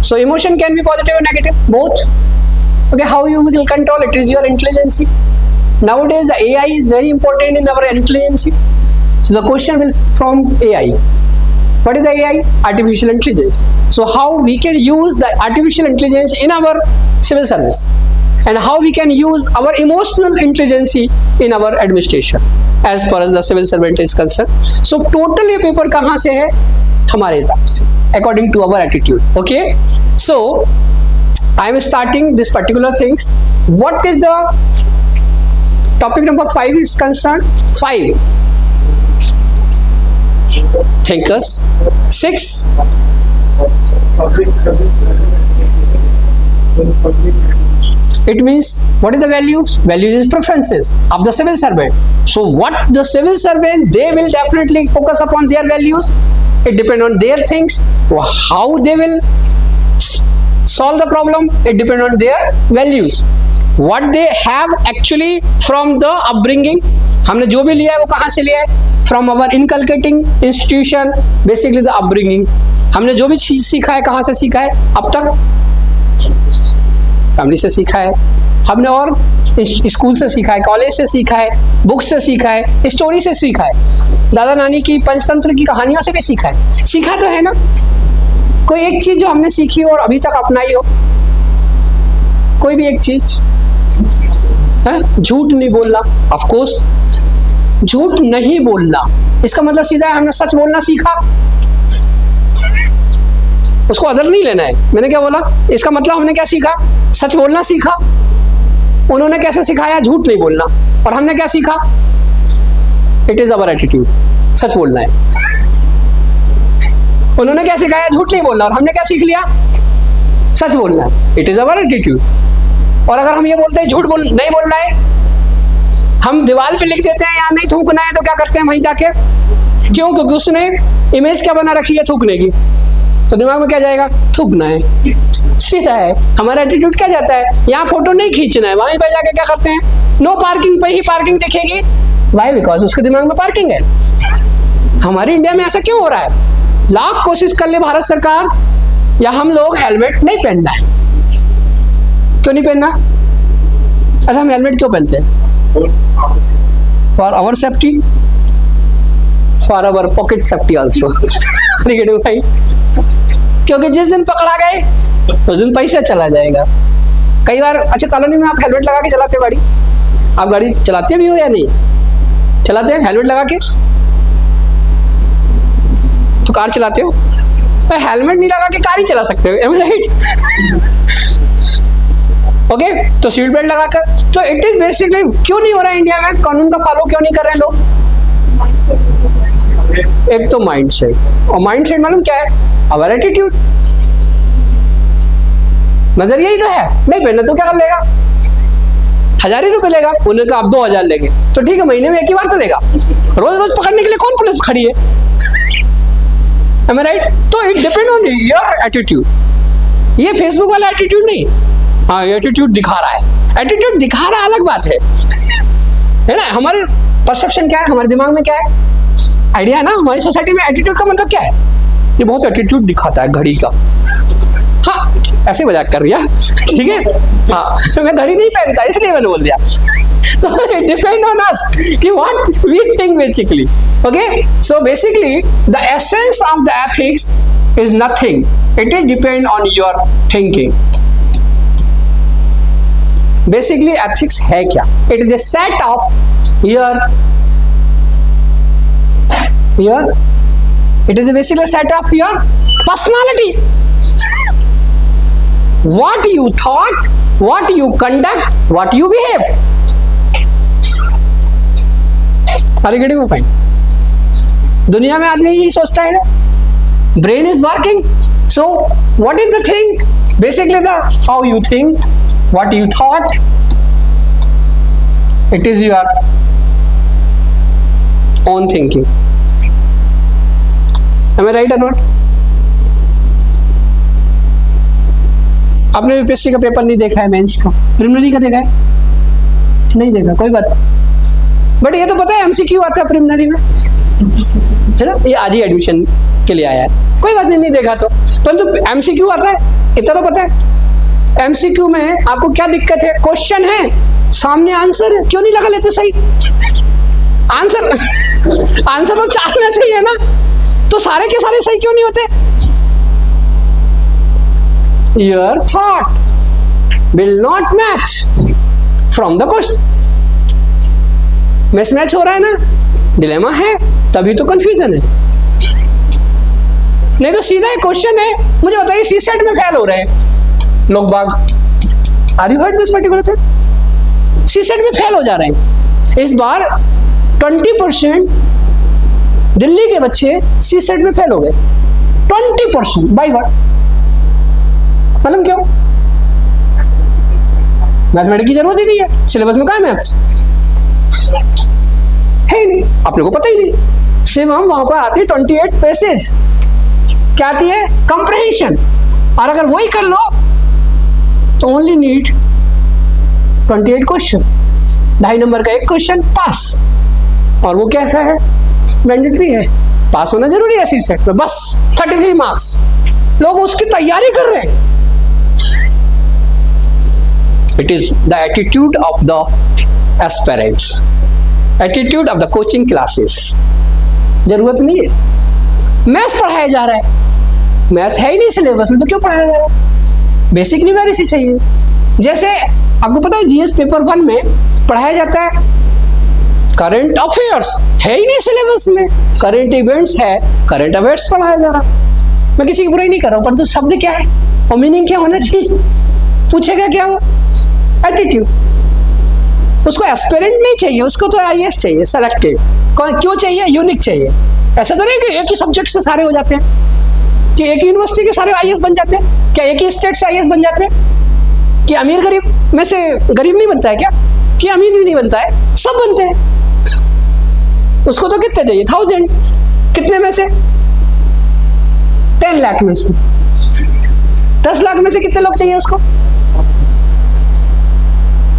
So emotion can be positive or negative, both. Okay, how you will control it is your intelligence. Nowadays the AI is very important in our intelligence. So the question will from AI. What is the AI? Artificial intelligence. So how we can use the artificial intelligence in our civil service, and how we can use our emotional intelligence in our administration as far as the civil servant is concerned. So total ये paper कहाँ से है? हमारे हिसाब से, according to our attitude. Okay, so I am starting this particular things. What is the topic number 5 is concerned? 5 thinkers. 6 it means what is the values? Values is preferences of the civil servant. So what the civil servant, they will definitely focus upon their values. It depends on their things. How they will solve the problem, it depends on their values. What they have actually from the upbringing, हमने जो भी लिया है वो कहाँ से लिया है? From our inculcating institution, basically the upbringing. हमने जो भी चीज सीखा है कहाँ से सीखा है अब तक? फैमिली से सीखा है हमने, और स्कूल से सीखा है, कॉलेज से सीखा है, बुक से सीखा है, स्टोरी से सीखा है, दादा नानी की पंचतंत्र की कहानियों से भी सीखा है. सीखा तो है ना? कोई एक चीज जो हमने सीखी हो और अभी तक अपनाई हो, कोई भी एक चीज है? झूठ नहीं बोलना. ऑफ कोर्स झूठ नहीं बोलना, इसका मतलब सीधा है हमने सच बोलना सीखा, उसको अदर नहीं लेना है. मैंने क्या बोला? इसका मतलब हमने क्या सीखा? सच बोलना सीखा. उन्होंने कैसे सिखाया? झूठ नहीं बोलना. और हमने क्या सीखा? इट इज अवर एटीट्यूड, सच बोलना है. उन्होंने क्या सिखाया? झूठ नहीं बोलना. और हमने क्या सीख लिया? सच बोलना है. It is our attitude. और अगर हम ये बोलते हैं झूठ नहीं बोलना है, हम दीवार पे लिख देते हैं यहाँ नहीं थूकना है, तो क्या करते हैं वहीं जाके? क्यों? क्योंकि उसने इमेज क्या बना रखी है थूकने की, तो दिमाग में क्या जाएगा? थूकना है. सीधा है. हमारा एटीट्यूड क्या जाता है? यहाँ फोटो नहीं खींचना है, वहीं पे जाके क्या करते हैं? नो पार्किंग पे ही पार्किंग दिखेगी. वाई? बिकॉज उसके दिमाग में पार्किंग है. हमारे इंडिया में ऐसा क्यों हो रहा है? लाख कोशिश कर ले भारत सरकार या हम लोग, हेलमेट नहीं पहनना है. क्यों नहीं पहनना? अच्छा, हम हेलमेट क्यों पहनते हैं? For our safety, for our pocket safety also. भाई, क्योंकि जिस दिन पकड़ा गए उस दिन पैसा चला जाएगा. कई बार, अच्छा कॉलोनी में आप हेलमेट लगा के चलाते हो गाड़ी? आप गाड़ी चलाते भी हो या नहीं? चलाते हैं हेलमेट लगा के? तो कार चलाते हो? तो हेलमेट नहीं लगा के कार ही चला सकते हो. M I right? ओके, तो सीट बेल्ट लगाकर. तो इट इज बेसिकली, क्यों नहीं हो रहा है इंडिया में? कानून का फॉलो क्यों नहीं कर रहे हैं लोग? एक तो माइंड सेट, और माइंड सेट मालूम क्या है? अवर एटीट्यूड. नजरिया ही तो है. नहीं पहनना तो क्या कर लेगा? 1000 ही रुपए लेगा. उन्होंने कहा आप 2000 लेंगे, तो ठीक है, महीने में एक ही बार तो लेगा. रोज रोज पकड़ने के लिए कौन पुलिस खड़ी है? Am I right? तो it depend on your attitude. ये फेसबुक वाला एटीट्यूड नहीं. हाँ, ये एटीट्यूड दिखा रहा है. एटीट्यूड दिखा रहा अलग बात है ना? हमारे परसेप्शन क्या है? हमारे दिमाग में क्या है? आइडिया है ना? हमारी सोसाइटी में एटीट्यूड का मतलब क्या है? ये बहुत एटीट्यूड दिखाता है घड़ी का. हाँ, ऐसे मजाक कर रही है, ठीक है? हाँ, मैं घड़ी नहीं पहनता इसलिए मैंने बोल दिया. तो इट डिपेंड ऑन अस कि what we think basically. Okay, so basically the essence of the ethics is nothing. It is depend on your thinking. Basically ethics है क्या? It is a set of it is basically a set of your personality. What you thought, what you conduct, what you behave. Are you getting my point? दुनिया में आदमी यही सोचता है ना, brain is working. So what is the thing? Basically the how you think, what you thought, it is your own thinking. Am I right or not? आपने UPSC का paper नहीं देखा है, मेंस का, प्रिलिमिनरी का देखा है? नहीं देखा, कोई बात. बट ये तो पता है एमसीक्यू आता है प्रिलिमिनरी में. है ना, ये आज ही एडमिशन के लिए आया है, कोई बात नहीं देखा तो। परंतु एमसीक्यू आता है, इतना तो पता है। एमसीक्यू में आपको क्या दिक्कत है? क्वेश्चन है, सामने आंसर है, क्यों नहीं लगा लेते सही आंसर? आंसर तो 4 में से ही है ना, तो सारे के सारे सही क्यों नहीं होते? Your thought will not match from the question. Mismatch हो रहा है ना, डिलेमा है, तभी तो कंफ्यूजन है। नहीं तो सीधा एक क्वेश्चन है, मुझे बताइए सी सेट में फेल हो रहे हैं लोग बाग, are you heard this particular thing? C set में फेल हो जा रहे हैं। इस बार 20% दिल्ली के बच्चे सी सेट में फेल हो गए, 20%। बाय गॉड, मालूम क्यों? मैथमेटिक्स की जरूरत ही नहीं है, सिलेबस में कहाँ है मैथ्स? है ही नहीं, अपने को पता ही नहीं। सिर्फ हम वहां पर आती है 28 पैसेज, क्या आती है? कंप्रहेंशन। और अगर वही कर लो तो ओनली नीड 28 क्वेश्चन, 2.5 नंबर का एक क्वेश्चन, पास। और वो कैसा है? मैंडेटरी है, पास होना जरूरी है सी सेट में, बस 33 मार्क्स। लोग उसकी तैयारी कर रहे हैं। It is the attitude of the aspirants, attitude of the coaching classes. जरूरत नहीं है, मैथ्स पढ़ाया जा रहा है, मैथ्स है ही नहीं सिलेबस में, तो क्यों पढ़ाया जा रहा है? बेसिक न्यूमेरिसी चाहिए। जैसे आपको पता है जीएस पेपर 1 में पढ़ाया जाता है करंट अफेयर्स, है ही नहीं सिलेबस में। करंट इवेंट्स है, करंट अफेयर्स पढ़ाया जा रहा। मैं किसी की बुराई नहीं कर रहा हूँ, परंतु शब्द क्या है और मीनिंग क्या होना चाहिए? पूछेगा क्या वो? एटीट्यूड। उसको एस्पिरेंट नहीं चाहिए, उसको तो आईएएस चाहिए, सेलेक्टेड। क्यों चाहिए? यूनिक चाहिए। ऐसा तो नहीं कि एक ही सब्जेक्ट से सारे हो जाते हैं, कि एक ही यूनिवर्सिटी के सारे आईएएस बन जाते हैं, क्या एक ही स्टेट से आईएएस बन जाते हैं? कि अमीर गरीब में से गरीब नहीं बनता है क्या? कि अमीर भी नहीं बनता है, सब बनते हैं। उसको तो कितने चाहिए? 1000। कितने में से? 10 लाख में से। 10 लाख में से कितने लोग चाहिए उसको?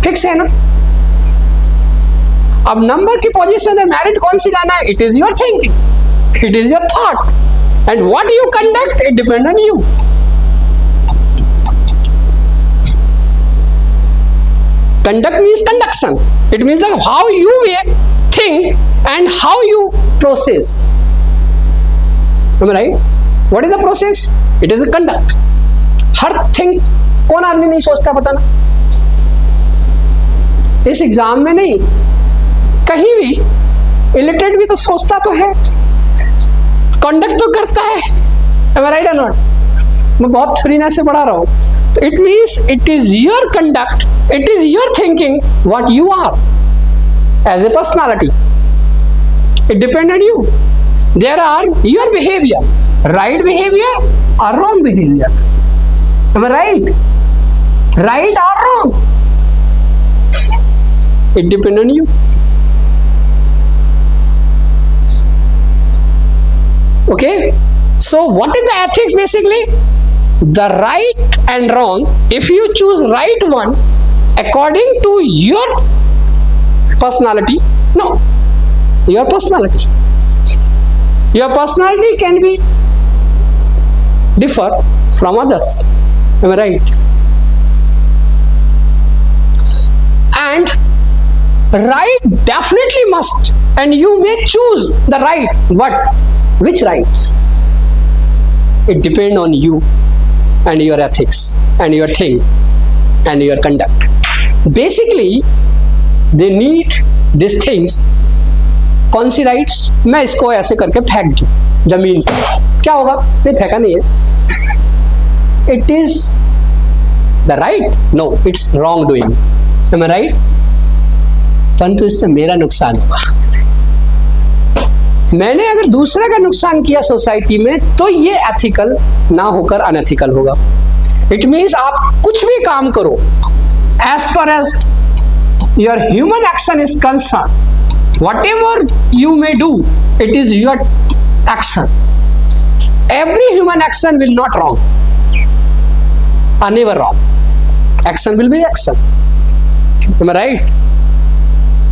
फिक्स है ना? अब नंबर की पोजीशन है, मेरिट कौन सी लाना है? It is your thinking, it is your thought, and what you conduct it depend on you. Conduct means conduction. It means like how you think and how you process. Am I right? What is the process? It is a conduct. Her think कौन आदमी नहीं सोचता, पता ना? इस exam में नहीं, कहीं भी इलिटरेट भी तो सोचता तो है, कंडक्ट तो करता है। Am I right or not? मैं बहुत फ्रीनेस से पढ़ा रहा हूँ। तो it means it is your conduct, it is your thinking, what you are as a personality. It depend on you. There are your behaviour, right behaviour और wrong behaviour. Am I right? Right or wrong? It depends on you. Okay? So what is the ethics basically? The right and wrong, if you choose right one according to your personality, no, your personality can be differ from others. Am I right? And right definitely must, and you may choose the right, but which rights? It depends on you and your ethics and your thing and your conduct. Basically they need these things. कौन सी rights? मैं इसको ऐसे करके फेंक दूं जमीन पर, क्या होगा? नहीं, फेंका नहीं है। It is the right? No, it's wrong doing. Am I right? परंतु इससे मेरा नुकसान होगा। मैंने अगर दूसरे का नुकसान किया सोसाइटी में, तो ये एथिकल ना होकर अनएथिकल होगा। इट मीन्स आप कुछ भी काम करो, as far as your human action is concern, whatever you may do, it is your action. Every human action will not wrong, or never wrong. Action will be action. Am I right?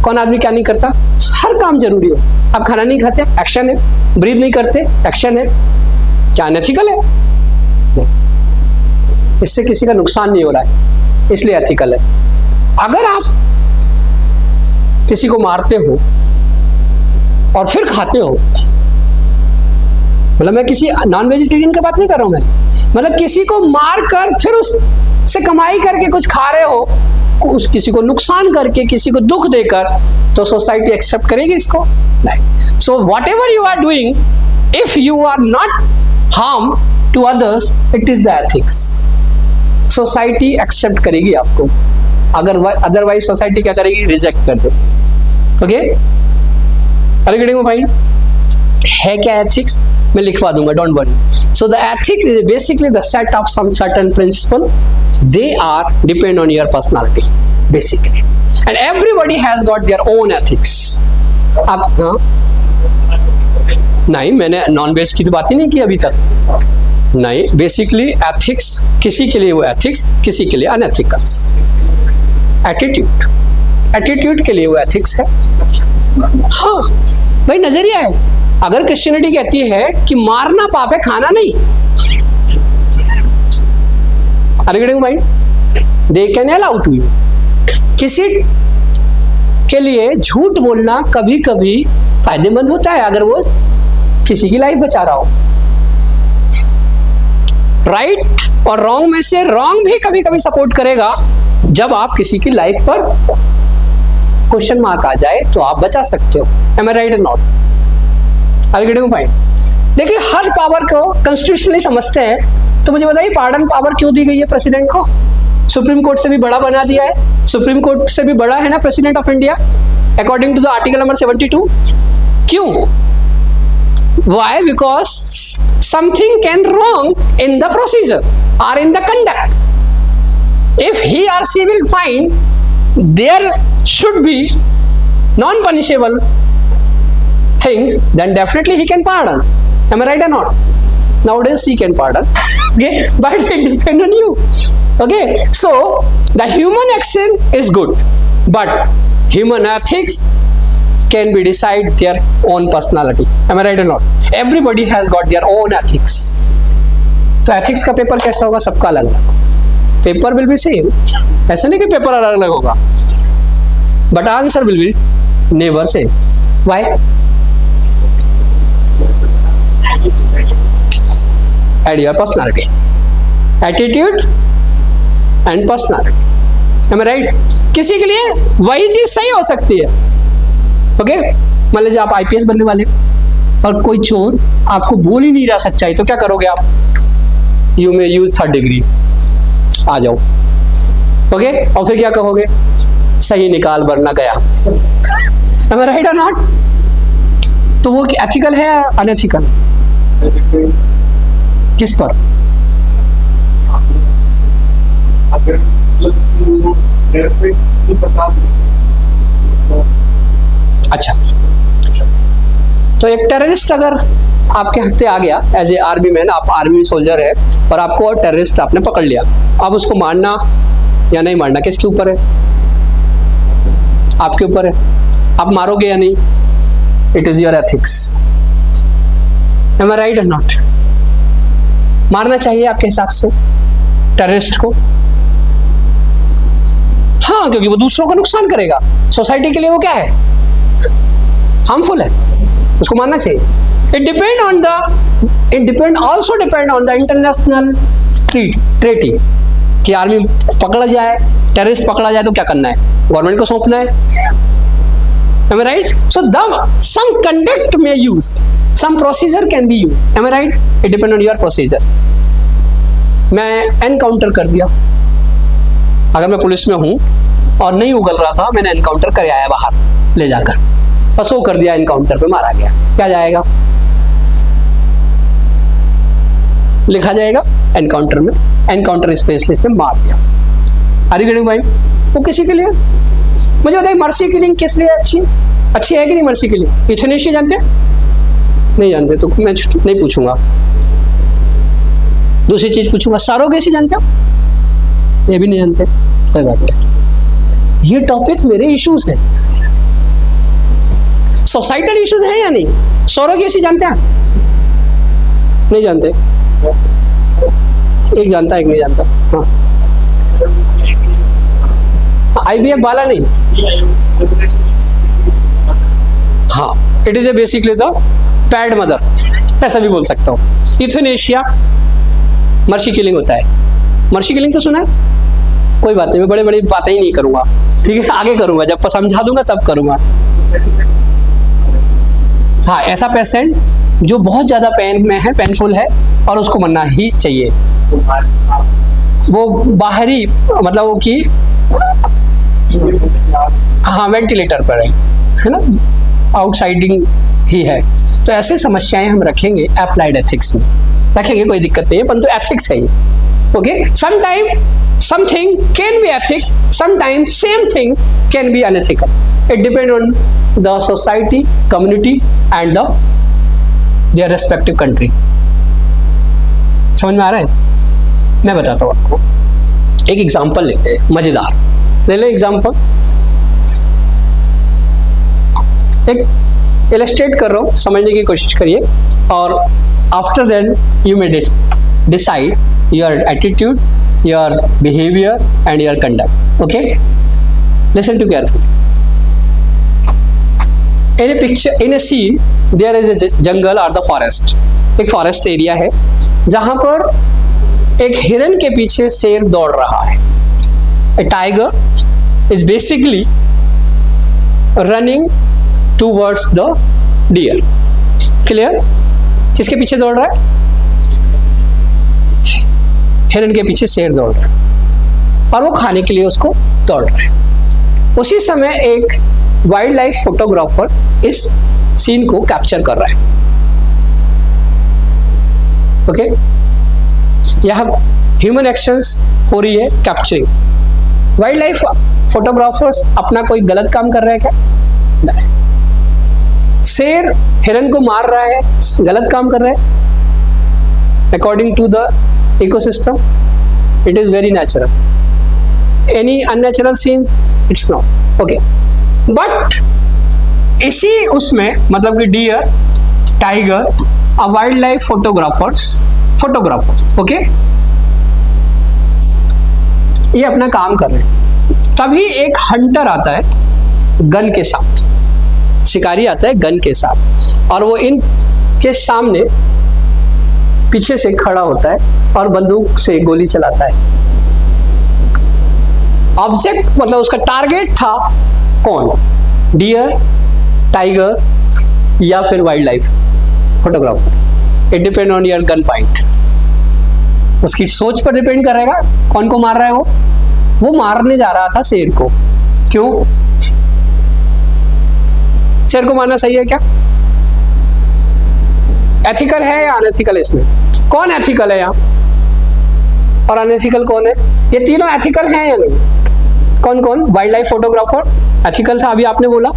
कौन आदमी क्या नहीं करता? हर काम जरूरी है। आप खाना नहीं खाते, एक्शन है। ब्रीथ नहीं करते, एक्शन है। क्या अनएथिकल है? नहीं। इससे किसी का नुकसान नहीं हो रहा है, इसलिए एथिकल है। अगर आप किसी को मारते हो और फिर खाते हो, मतलब मैं किसी नॉन वेजिटेरियन की बात नहीं कर रहा हूं मैं, मतलब किसी को मार कर फिर उससे कमाई करके कुछ खा रहे हो, उस किसी को नुकसान करके, किसी को दुख देकर, तो सोसाइटी एक्सेप्ट करेगी इसको? नहीं। So whatever you are doing, if you are not harm to others, it is the ethics. Society accept करेगी आपको, अगर अदरवाइज सोसाइटी क्या करेगी? रिजेक्ट कर दे। Okay, are getting my point? है क्या एथिक्स? मैं लिखवा दूंगा, don't worry. So the ethics is basically the set of some certain principle, they are depend on your personality basically, and everybody has got their own ethics. आप हाँ नहीं, मैंने non veg की तो बात ही नहीं की अभी तक। नहीं, बेसिकली एथिक्स, किसी के लिए वो एथिक्स, किसी के लिए अनएथिकल। एटीट्यूड के लिए वो एथिक्स है। हाँ भाई, नजरिया है। अगर क्रिश्चियनिटी कहती है कि मारना पाप है, खाना नहीं, अरे भाई, they can allow to you. किसी के लिए झूठ बोलना कभी कभी फायदेमंद होता है, अगर वो किसी की लाइफ बचा रहा हो। राइट और रॉन्ग में से रॉन्ग भी कभी कभी सपोर्ट करेगा। जब आप किसी की लाइफ पर क्वेश्चन मार्क आ जाए तो आप बचा सकते हो। M I right or not? आगे गेटिंग पॉइंट? देखिए, हर पावर को कॉन्स्टिट्यूशनली समझते हैं, तो मुझे बताइए पार्डन पावर क्यों दी गई है प्रेसिडेंट को? सुप्रीम कोर्ट से भी बड़ा बना दिया है। सुप्रीम कोर्ट से भी बड़ा है ना president of India, according to the article number 72। क्यों? Why? Because something can wrong in the procedure or in the conduct. If he or she will find there should be non-punishable things, then definitely he can pardon. Am I right or not? Nowadays he can pardon. Okay, but it depends on you. Okay, so the human action is good, but human ethics can be decide their own personality. Am I right or not? Everybody has got their own ethics. तो ethics का paper कैसा होगा? सबका अलग अलग। Paper will be same. ऐसा नहीं कि पेपर अलग अलग होगा, but answer will be never same. Why? Add your personality, attitude and personality. Am I right? किसी के लिए वही चीज सही हो सकती है। ओके, मान लीजिए आप आईपीएस बनने वाले और कोई चोर आपको बोल ही नहीं रहा सच्चाई, तो क्या करोगे आप? You may use 3rd degree, आ जाओ। ओके, और फिर क्या कहोगे? सही निकाल वरना गया। Am I right or not? तो वो एथिकल है या अनएथिकल? किस पर? अच्छा, तो एक टेररिस्ट अगर आपके हत्थे आ गया एज ए आर्मी मैन, आप आर्मी सोल्जर है और आपको टेररिस्ट आपने पकड़ लिया, अब उसको मारना या नहीं मारना किसके ऊपर है? आपके ऊपर है। आप मारोगे या नहीं? It is your ethics. Am I right or not? मारना चाहिए आपके हिसाब से टेररिस्ट को? हाँ, क्योंकि वो दूसरों को नुकसान करेगा। सोसाइटी के लिए वो क्या है? हार्मफुल है, उसको मानना चाहिए। It depend also depend on the international treaty कि आर्मी पकड़ा जाए, टेररिस्ट पकड़ा जाए तो क्या करना है? गवर्नमेंट को सौंपना है। Am I right? So some conduct may use, some procedure can be used. Am I right? It depends on your procedure. मैं एनकाउंटर कर दिया, अगर मैं पुलिस में हूं और नहीं उगल रहा था, मैंने एनकाउंटर कर आया बाहर ले जाकर, बस वो कर दिया, एनकाउंटर पे मारा गया, क्या जाएगा? लिखा जाएगा एनकाउंटर में, एनकाउंटर स्पेशलिस्ट ने मार दिया। अरे गणित भाई, वो किसी के लिए, मुझे बताइए मर्सी किलिंग किस लिए अच्छी है कि नहीं? मर्सी किलिंग यूथेनेशिया जानते हैं? नहीं जानते तो मैं नहीं पूछूंगा। दूसरी चीज पूछूंगा, सरोगेसी जानते हो? ये भी नहीं जानते, कोई बात नहीं। ये टॉपिक मेरे इश्यूज है, सोसाइटल इश्यूज हैं या नहीं? सरोगेसी जानते हैं? नहीं जानते? एक जानता एक नहीं जानता। हाँ, IVF वाला नहीं। हाँ, it is a basically the pad mother, ऐसा भी बोल सकता हूँ। यूथेनेशिया, मर्सी किलिंग होता है। मर्सी किलिंग तो सुना है? कोई बात नहीं, मैं बड़े बड़ी बातें ही नहीं करूंगा, ठीक है, आगे करूंगा, जब समझा दूंगा तब करूंगा। हाँ, ऐसा पेशेंट जो बहुत ज्यादा पेन में है, पेनफुल है और उसको मरना ही चाहिए, वो बाहरी मतलब वो कि हाँ वेंटिलेटर पर है ना, आउटसाइडिंग ही है। तो ऐसे समस्याएं हम रखेंगे अप्लाइड एथिक्स में, रखेंगे, कोई दिक्कत नहीं है, परंतु एथिक्स है ये। Okay, sometime something can be ethics, sometime same thing can be unethical, it depend on the society, community and the their respective country. समझ में आ रहा है? मैं बताता हूँ आपको, एक एग्जांपल लेते हैं, मजेदार ले लें एग्जांपल। एक इलस्ट्रेट कर रहा हूँ, समझने की कोशिश करिए, और after then you may decide your attitude, your behaviour and your conduct. Okay, listen to carefully. In a picture, in a scene, there is a jungle और द फॉरेस्ट। एक फॉरेस्ट एरिया है जहां पर एक हिरन के पीछे शेर दौड़ रहा है। A tiger is basically running towards the deer. Clear? किसके पीछे दौड़ रहा है? हिरन के पीछे शेर दौड़ रहा है और वो खाने के लिए उसको दौड़ रहा है। उसी समय एक वाइल्ड लाइफ फोटोग्राफर इस सीन को कैप्चर कर रहा है। ओके, यहाँ ह्यूमन एक्शंस हो रही है कैप्चरिंग। वाइल्ड लाइफ फोटोग्राफर्स अपना कोई गलत काम कर रहे हैं क्या? नहीं। शेर हिरन को मार रहा है, गलत काम कर रहा है? According to the ecosystem it is very natural. Any unnatural scene it's not. Okay, but इसी उसमें मतलब कि dear, tiger, wild life photographers, okay, ये अपना काम कर रहे हैं। तभी एक हंटर आता है गन के साथ, शिकारी आता है गन के साथ, और वो इनके सामने पीछे से खड़ा होता है और बंदूक से गोली चलाता है। ऑब्जेक्ट मतलब उसका टारगेट था कौन? डियर, टाइगर या फिर wild life photographer. It depend on your gun point. उसकी सोच पर डिपेंड करेगा कौन को मार रहा है। वो मारने जा रहा था शेर को। क्यों? शेर को मारना सही है क्या? एथिकल है या अनएथिकल? इसमें कौन एथिकल है यहाँ और अनएथिकल कौन है? ये तीनों एथिकल हैं या नहीं? कौन कौन? वाइल्ड लाइफ फोटोग्राफर एथिकल था, अभी आपने बोला।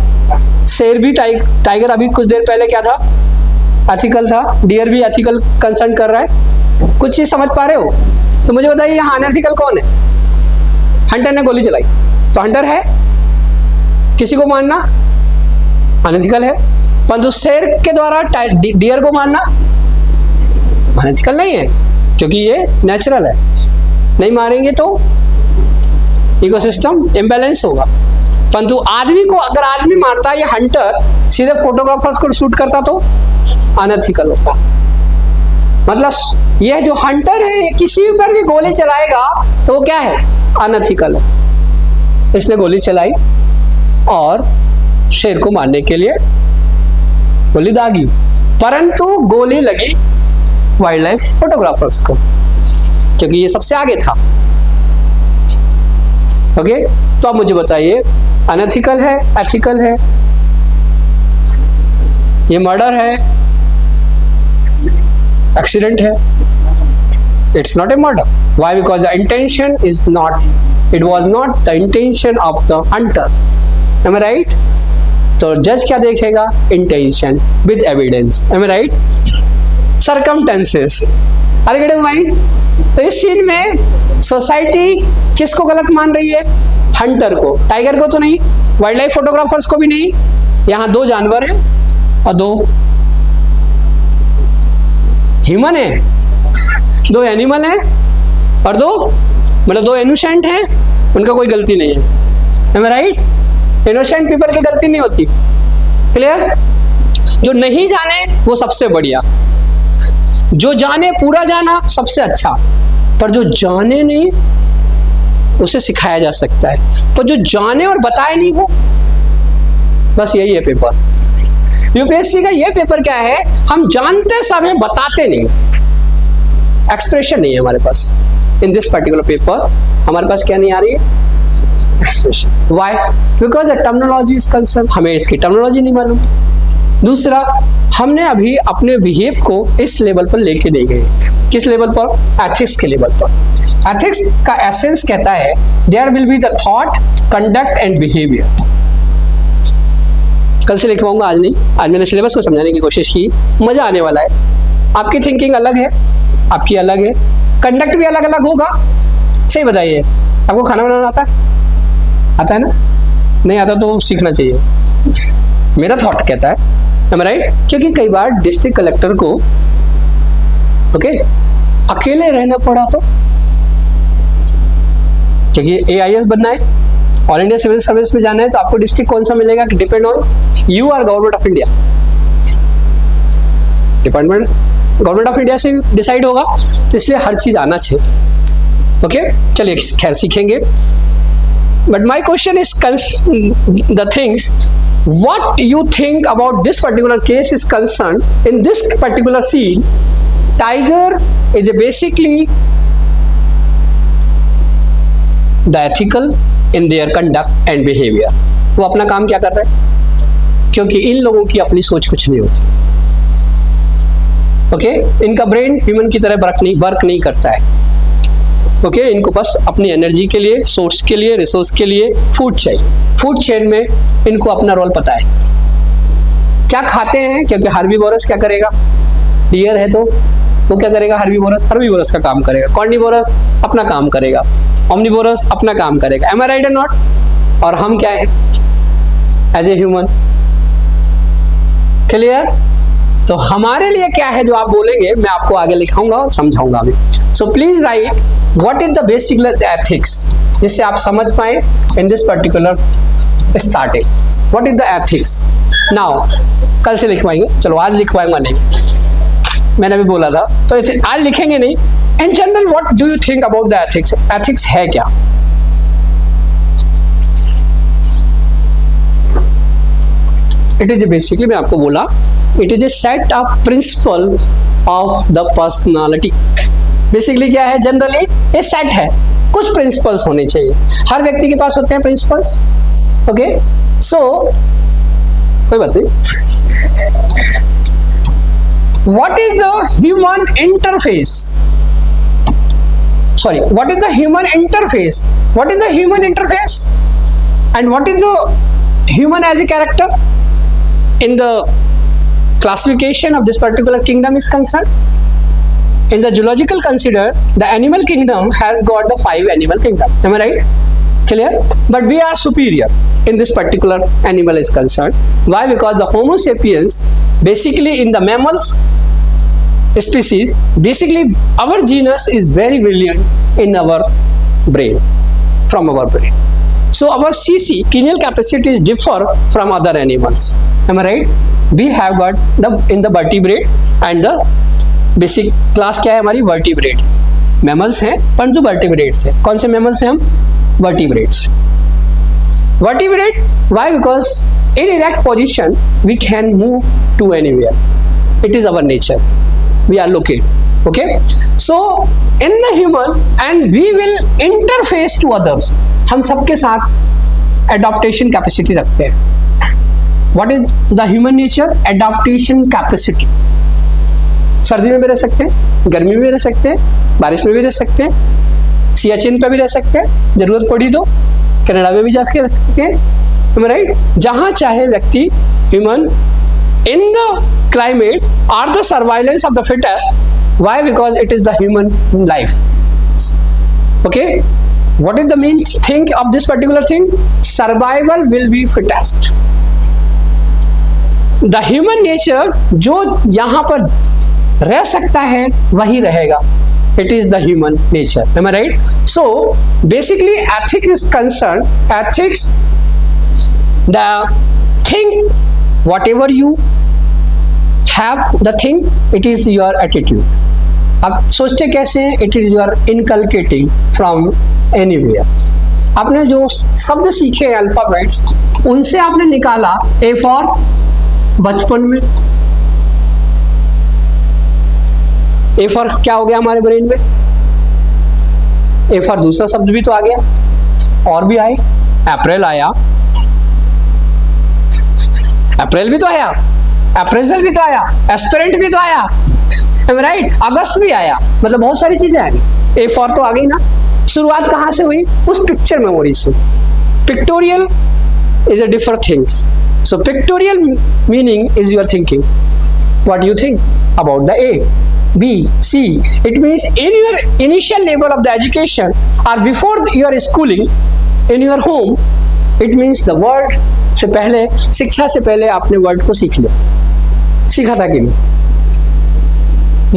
शेर भी, टाइगर अभी कुछ देर पहले क्या था? एथिकल था। डियर भी एथिकल कंसर्न कर रहा है। कुछ चीज समझ पा रहे हो? तो मुझे बताइए यहाँ अनएथिकल कौन है? हंटर ने गोली चलाई तो हंटर है, किसी को मारना अनएथिकल है, परंतु शेर के द्वारा डियर को मारना अनएथिकल नहीं है, क्योंकि ये नेचुरल है। नहीं मारेंगे तो इकोसिस्टम इम्बैलेंस होगा। परंतु आदमी को, अगर आदमी मारता है या हंटर सीधे फोटोग्राफर्स को शूट करता तो अनएथिकल होगा। मतलब यह जो हंटर है ये किसी पर भी गोली चलाएगा तो वो क्या है? अनएथिकल है। इसने गोली चलाई और शेर को मारने के लिए गोली दागी, परंतु गोली लगी वाइल्ड लाइफ फोटोग्राफर्स को, क्योंकि ये सबसे आगे था। ओके, तो अब मुझे बताइए अनएथिकल है, एथिकल है? ये मर्डर है, एक्सीडेंट है? It's not a murder. Why? Because the intention is not, it was not the intention of the hunter. Am I right? तो जज क्या देखेगा? Intention with evidence. Am I right? Circumstances. Are you getting mine? तो इस scene में society किसको गलत मान रही है? हंटर को, टाइगर को तो नहीं, वाइल्ड लाइफ फोटोग्राफर्स को भी नहीं। यहाँ 2 जानवर हैं और 2 ह्यूमन है, 2 एनिमल हैं और 2 इनोसेंट हैं, उनका कोई गलती नहीं है। Am I right? Innocent people की गलती नहीं होती। क्लियर? जो नहीं जाने वो सबसे बढ़िया, जो जाने पूरा जाना सबसे अच्छा, पर जो जाने नहीं उसे सिखाया जा सकता है, पर जो जाने और बताए नहीं वो, बस यही है पेपर। यूपीएससी का ये पेपर क्या है, हम जानते समय बताते नहीं, एक्सप्रेशन नहीं है हमारे पास। इन दिस पर्टिकुलर पेपर हमारे पास क्या नहीं आ रही है? Expression. Why? Because the terminology is concern, हमें इसकी टर्मिनोलॉजी नहीं मालूम। दूसरा, हमने अभी अपने बिहेव को इस लेवल पर लेके नहीं गए। किस लेवल पर? एथिक्स के लेवल पर। एथिक्स का एसेंस कहता है there will be the thought, conduct and behaviour. कल से लिखवाऊंगा, आज नहीं। आज मैंने सिलेबस को समझाने की कोशिश की, मजा आने वाला है। आपकी थिंकिंग अलग है, आपकी अलग है, कंडक्ट भी अलग अलग होगा। सही बताइए, आपको खाना बनाना आता है? आता है ना? नहीं आता तो सीखना चाहिए। मेरा थॉट कहता है, am I right? क्योंकि कई बार डिस्ट्रिक्ट कलेक्टर को अकेले रहना पड़ा, तो क्योंकि AIS बनना है, ऑल इंडिया सिविल सर्विस में जाना है, तो आपको डिस्ट्रिक्ट कौन सा मिलेगा? Depend on you are government of India. Department government of India से डिसाइड होगा, तो इसलिए हर चीज आना चाहिए। ओके, चलिए खैर सीखेंगे। But my question is the things what you think about this particular case is concerned in this particular scene. Tiger is basically the ethical in their conduct and behavior. वो अपना काम क्या कर रहे हैं? क्योंकि इन लोगों की अपनी सोच कुछ नहीं होती। ओके, इनका ब्रेन ह्यूमन की तरह वर्क नहीं करता है। ओके, इनको बस अपनी एनर्जी के लिए, सोर्स के लिए, रिसोर्स के लिए फूड चाहिए। फूड चेन में इनको अपना रोल पता है। क्या खाते हैं? क्योंकि हार्बीवोरस क्या करेगा? डियर है तो वो क्या करेगा? हार्बीवोरस का काम करेगा। कॉर्निवोरस अपना काम करेगा, ओमनिवोरस अपना काम करेगा। M I right or not? और हम क्या है एज ए ह्यूमन? क्लियर? तो हमारे लिए क्या है जो आप बोलेंगे, मैं आपको आगे लिखाऊंगा और समझाऊंगा अभी। So please right what is the basic ethics, जिससे आप समझ पाए in this particular starting what is the ethics. Now कल से लिखवाएंगे, चलो आज लिखवाऊंगा नहीं, मैंने अभी बोला था, तो आज लिखेंगे नहीं। In general what do you think about the ethics? Ethics है क्या? इट इज बेसिकली, मैं आपको बोला, it is a set of principle of the personality. Basically क्या है? जनरली ये सेट है, कुछ प्रिंसिपल्स होने चाहिए। हर व्यक्ति के पास होते हैं प्रिंसिपल्स। ओके, सो कोई बात नहीं। What is the human interface? Sorry, what is the human interface? What is the human interface and what is the human as a character in the classification of this particular kingdom is concerned? In the zoological consider, the animal kingdom has got the 5 animal kingdom. Am I right? Clear? But we are superior in this particular animal is concerned. Why? Because the Homo sapiens, basically in the mammals species, basically our genus is very brilliant in our brain, from our brain. So our CC, cranial capacities differ from other animals. Am I right? We have got in the vertebrate and the basic class क्या है हमारी? vertebrate. Mammals हैं परंतु vertebrates हैं। कौन से mammals हैं हम? Vertebrates. Vertebrate, why? Because in erect position we can move to anywhere. It is our nature. We are located. Okay, so in the human and we will interface to others. हम सबके साथ adaptation capacity रखते हैं। What is the human nature? Adaptation capacity. सर्दी में भी रह सकते हैं, गर्मी में भी रह सकते हैं, बारिश में भी रह सकते हैं, सियाचिन पे भी रह सकते हैं, जरूरत पड़ी तो कनाडा में भी जाके रह सकते हैं। राइट? जहाँ चाहे व्यक्ति human in the climate or the surveillance of the fittest. Why? Because it is the human life. things. Okay, what is the main thing of this particular thing? Survival will be fittest. The human nature, जो यहाँ पर रह सकता है वही रहेगा. It is the human nature. Am I right? So basically, ethics is concerned. Ethics, the thing, whatever you have, the thing, it is your attitude. अब सोचते कैसे हैं? It is your inculcating from anywhere. आपने जो शब्द सीखे alphabets, उनसे आपने निकाला A for बचपन में. ए फॉर क्या हो गया हमारे ब्रेन में? ए फॉर दूसरा शब्द भी तो आ गया, और भी आए. अप्रैल आया, अप्रैल भी तो आया, अप्रेजल भी तो आया, एस्पिरेंट भी तो आया, राइट. अगस्त भी आया, मतलब बहुत सारी चीजें आ गई. ए फॉर तो आ गई ना. शुरुआत कहाँ से हुई? उस पिक्चर मेमोरी से. Pictorial is a different things. So pictorial meaning is your thinking. What you think about the A, B, C. It means in your initial level of the education or before your schooling in your home, it means the word से पहले, शिक्षा से पहले आपने word को सीख लिया. सीखा था कि नहीं?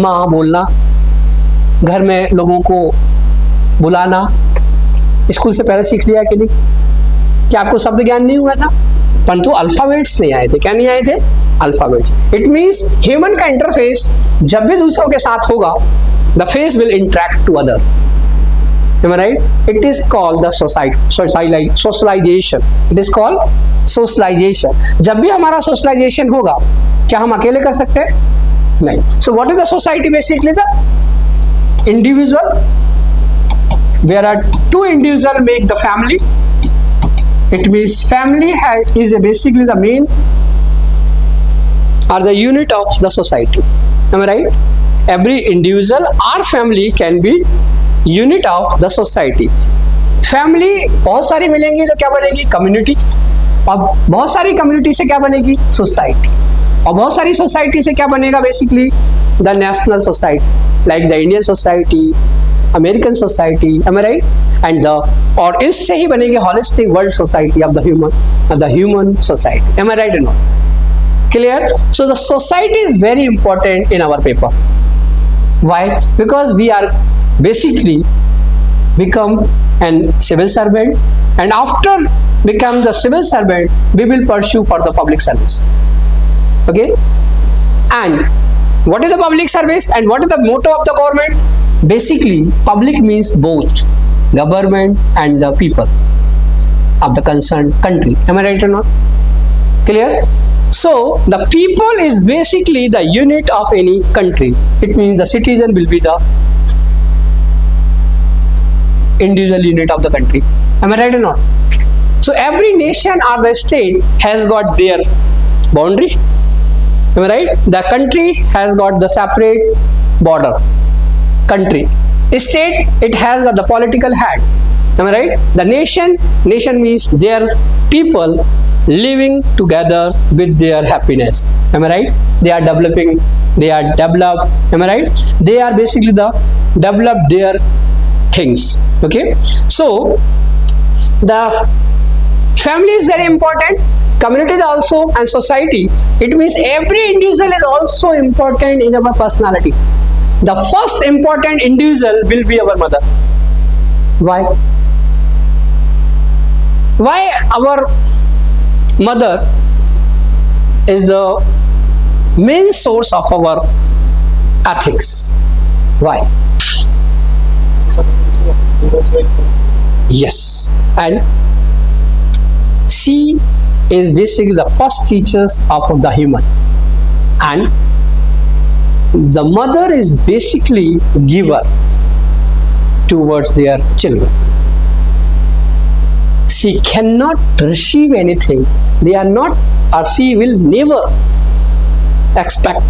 माँ बोलना, घर में लोगों को बुलाना, स्कूल से पहले सीख लिया कि नहीं? क्या आपको शब्द ज्ञान नहीं हुआ था? परंतु अल्फाबेट्स नहीं आए थे. क्या नहीं आए थे? अल्फाबेट्स. इट मीन्स ह्यूमन का इंटरफेस जब भी दूसरों के साथ होगा, the face will interact to other. Am I right? It is called the socialization. It is called socialization. जब भी हमारा socialization होगा, क्या हम अकेले कर सकते हैं? नहीं. So what is the society basically? The individual. Where are two individuals make the family. It means family is basically the main or the unit of the society. Am I right? Every individual or family can be unit of the society. Family बहुत सारी मिलेंगी तो क्या बनेगी? Community. और बहुत सारी community से क्या बनेगी? सोसाइटी. और बहुत सारी सोसाइटी से क्या बनेगा? Basically the national society, like the Indian society, American society. Am I right? And the और इससे ही बनेगी holistic world society of the human society. Am I right? No? Clear? So the society is very important in our paper. Why? Because we are basically become an civil servant, and after become the civil servant, we will pursue for the public service. Okay? And what is the public service and what is the motto of the government? Basically, public means both government and the people of the concerned country. Am I right or not? Clear? So the people is basically the unit of any country. It means the citizen will be the individual unit of the country. Am I right or not? So every nation or the state has got their boundary. Am I right? The country has got the separate border. Country. State, it has got the political head. Am I right? The nation means their people living together with their happiness. Am I right? They are developing, they are developed. Am I right? They are basically the develop their things. Okay? So the family is very important, community is also, and society. It means every individual is also important in our personality. The first important individual will be our mother. Why? Why our mother is the main source of our ethics? Why? Yes. And she is basically the first teachers of the human, and the mother is basically giver towards their children. She cannot receive anything. They are not, or she will never expect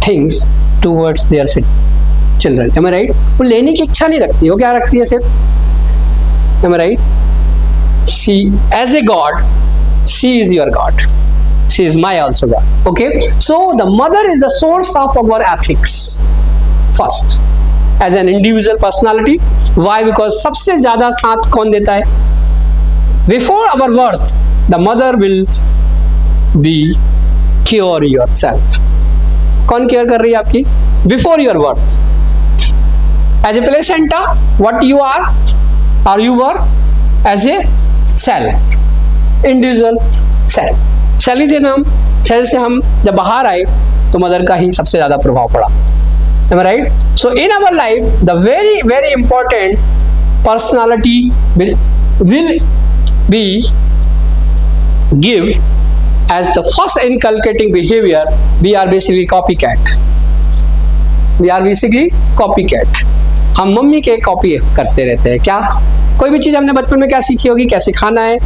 things towards their children. Am I right? वो लेने की इच्छा नहीं रखती. वो क्या रखती है सिर्फ? Am I right? She, as a God, she is your God. She is my also God. Okay? So the mother is the source of our ethics. First. As an individual personality. Why? Because सबसे ज्यादा साथ कौन देता है? Before our birth the mother will be cure your self. कौन care कर रही है आपकी? Before your birth as a placenta what you are you were as a cell, individual cell. Cell ही थे ना हम। सेल से हम जब बाहर आए तो मदर का ही सबसे ज्यादा प्रभाव पड़ा। Am I right? So in our life, the very important personality will be give as the first inculcating behavior. We are basically copycat. We are basically copycat. हम मम्मी के कॉपी करते रहते हैं। क्या? कोई भी चीज हमने बचपन में क्या सीखी होगी? कैसे खाना है,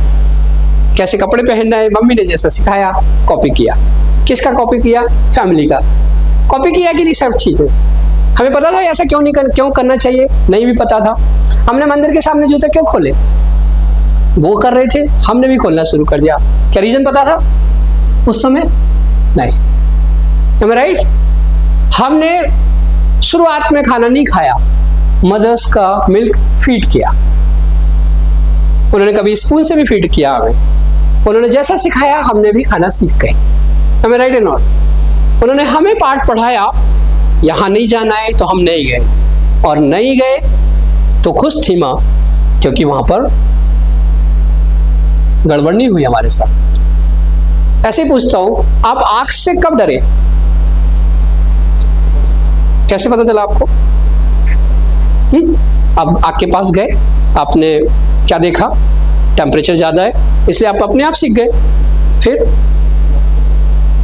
कैसे कपड़े पहनना है, मम्मी ने जैसा सिखाया कॉपी किया। किसका कॉपी किया? फैमिली का। कॉपी किया कि नहीं? सब चीजें हमें पता था ऐसा क्यों करना चाहिए? नहीं भी पता था। हमने मंदिर के सामने जूते क्यों खोले? वो कर रहे थे, हमने भी खोलना शुरू कर दिया। क्या रीजन पता था उस समय? नहीं। Am I right? हमने शुरुआत में खाना नहीं खाया, मदर्स का मिल्क फीड किया। उन्होंने कभी स्पून से भी फीड किया हमें। उन्होंने जैसा सिखाया हमने भी खाना सीख गए। Am I right or not? उन्होंने हमें पाठ पढ़ाया, यहाँ नहीं जाना है तो हम नहीं गए, और नहीं गए तो खुश थी माँ, क्योंकि वहां पर गड़बड़ नहीं हुई हमारे साथ। ऐसे पूछता हूं, आप आग से कब डरे? कैसे पता चला आपको? अब आग के पास गए, आपने क्या देखा? टेम्परेचर ज्यादा है, इसलिए आप अपने आप सीख गए। फिर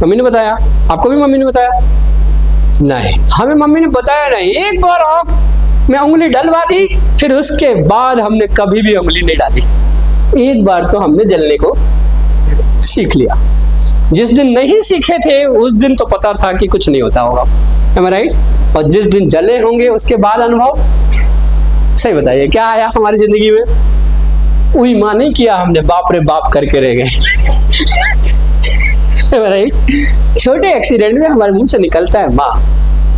मम्मी ने बताया? आपको भी मम्मी ने बताया? नहीं, हमें मम्मी ने बताया नहीं। एक बार आँख में उंगली डलवा दी, फिर उसके बाद हमने कभी भी उंगली नहीं डाली। एक बार तो हमने जलने को सीख लिया। जिस दिन नहीं सीखे थे उस दिन तो पता था कि कुछ नहीं होता होगा। Am I right? और जिस दिन जले होंगे उसके बाद अनुभव। सही बताइए, क्या आया हमारी जिंदगी में? उई माँ नहीं किया हमने, बाप रे बाप करके रह गए। राइट? छोटे एक्सीडेंट में हमारे मुंह से निकलता है माँ,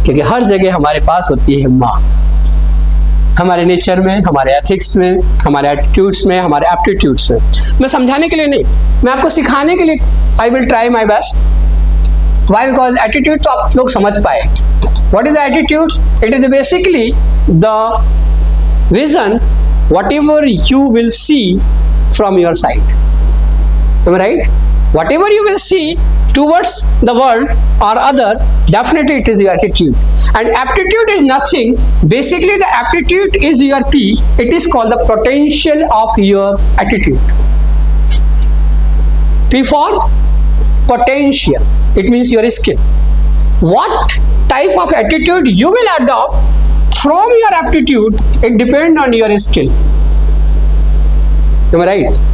क्योंकि हर जगह हमारे पास होती है माँ। हमारे नेचर में, हमारे एथिक्स में, हमारे एटीट्यूड्स में, हमारे एप्टीट्यूड्स में। मैं समझाने के लिए नहीं, मैं आपको सिखाने के लिए I will try my best. Why? Because attitude तो आप लोग समझ पाए। What is the attitude? It is basically the vision whatever you will see from your side. Right? Whatever you will see towards the world or other, definitely it is your attitude. And aptitude is nothing. Basically, the aptitude is your P. It is called the potential of your attitude. P for potential. It means your skill. What type of attitude you will adopt from your aptitude, it depends on your skill. Am I right?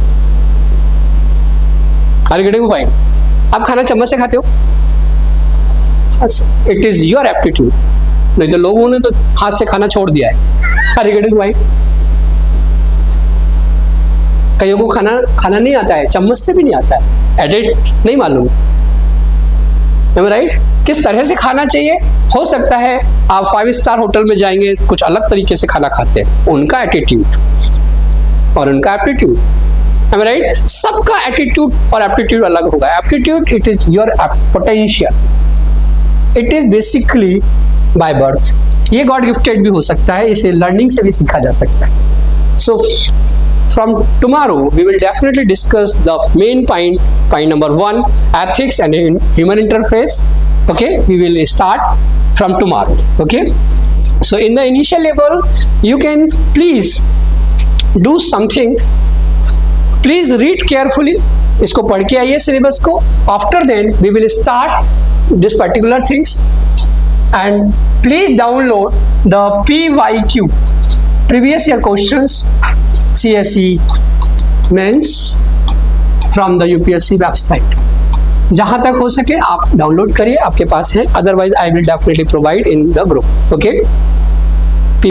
Are you getting my point? आप खाना चम्मच से खाते हो? It is your aptitude. नहीं तो लोगों ने तो हाथ से खाना छोड़ दिया है। Are you getting my point? कईयों को खाना नहीं आता है, चम्मच से भी नहीं आता है, एडिट नहीं मालूम। Am I right? किस तरह से खाना चाहिए? हो सकता है आप 5 स्टार होटल में जाएंगे, कुछ अलग तरीके से खाना खाते हैं। उनका एटीट्यूड और उनका एप्टीट्यूड। Am I right? सबका एटीट्यूड और एप्टीट्यूड अलग होगा। Aptitude it is your potential. It is basically by birth. ये गॉड गिफ्टेड भी हो सकता है, इसे लर्निंग से भी सीखा जा सकता है। So from tomorrow we will definitely discuss the main point number 1, ethics and human interface. Okay, we will start from tomorrow. Okay, so in the initial level you can please do something. Please read carefully, इसको पढ़ के आइए syllabus को। After then we will start this particular things and please download the PYQ, previous year questions, CSE mains from the UPSC website. जहां तक हो सके आप डाउनलोड करिए, आपके पास है। Otherwise I will definitely provide in the group. Okay.